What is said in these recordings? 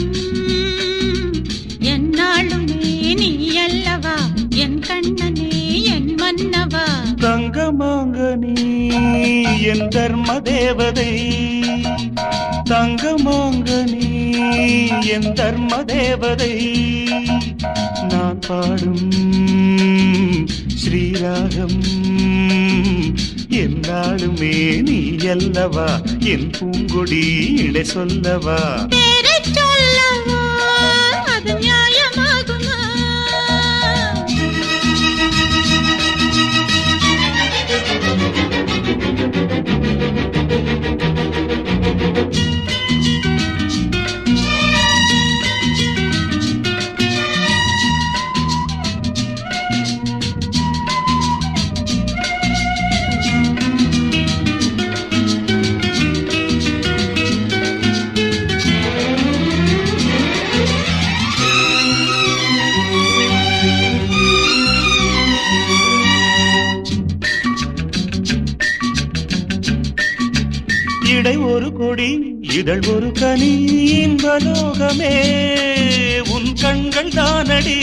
ஸ்ரீராகம் என்னாளுமே நீ அல்லவா என் கண்ணனே என் மன்னவா தங்கமாங்க நீ என் தர்ம தேவதை தங்கமாங்க நீ என் தர்ம தேவதை நான் பாடும் ஸ்ரீராகம் என்னாலுமே நீ அல்லவா என் பூங்கொடி இடை சொல்லவா பேரைச் சொல்லவா அது நியாயமாகுமா இடை ஒரு கொடி இதழ் ஒரு கனி இன்பலோகமே உன் கண்கள் தானடி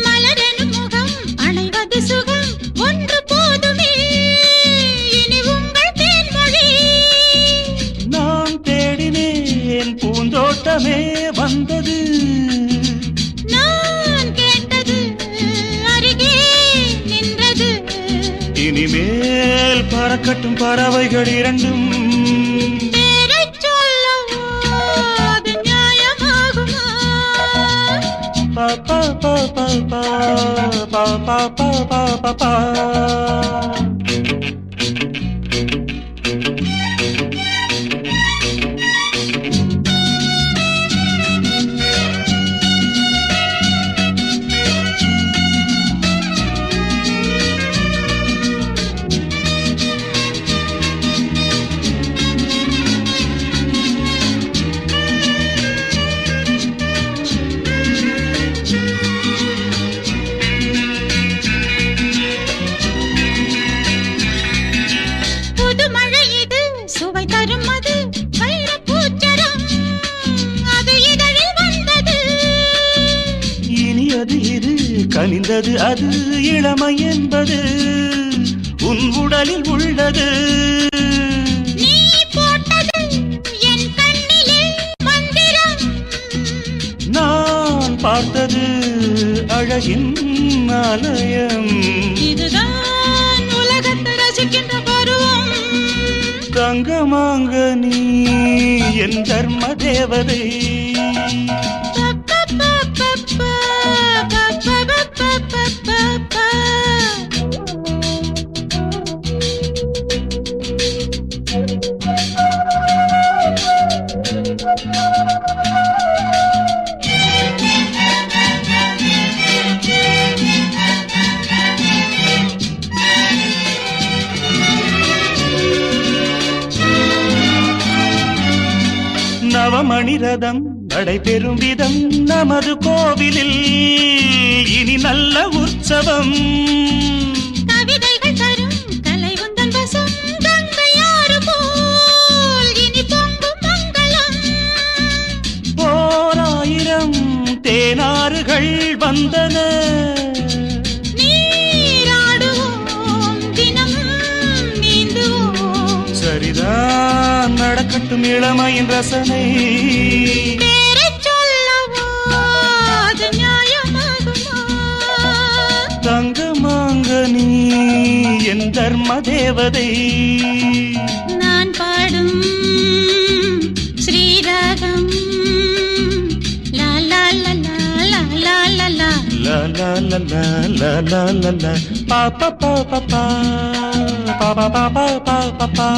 மலரெனும் முகம் அணைவது சுகம் ஒன்று போதுமே இனி உங்கள் தேன்மொழி நான் தேடினேன் பூந்தோட்டமே வந்தது நான் கேட்டது அருகே நின்றது இனிமேல் பறக்கட்டும் பறவைகள் இரண்டும் பேரைச் சொல்லவா அது நியாயமாகுமா பா பா பா பா பா பா பா பா பா பா பா. புது மழை இது சுவை தரும் அது வைரப் பூச்சரம் அது இதழில் வந்தது இனி அது இரு கனிந்தது அது இளமை என்பது உன் உடலில் உள்ளது நீ போட்டது என் கண்ணிலே மந்திரம் நான் பார்த்தது அழகின் ஆலயம் இதுதான் உலகத்தை ரசிக்கின்ற பருவம் தங்கமாங்க நீ என் தர்ம தேவதை நவமணி ரதம் நடைபெறும் விதம் நமது கோவிலில் இனி நல்ல உற்சவம் கவிதைகள் தரும் கலை உந்தன் வசம் கங்கையாறு போல் இனி பொங்கும் மங்களம் ஓராயிரம் தேனாறுகள் வந்தன நீராடுவோம் தினம் நீந்துவோம் சரிதான் நடக்கட்டும் இளமையின் ரசனை பேரைச் சொல்லவா அது நியாயமாகுமா தங்கமாங்க நீ என் தர்ம தேவதை நான் பாடும் ஸ்ரீராகம் லா லா லா லா லா லா லா லா la la la la la la la la pa pa pa pa pa pa pa pa pa pa pa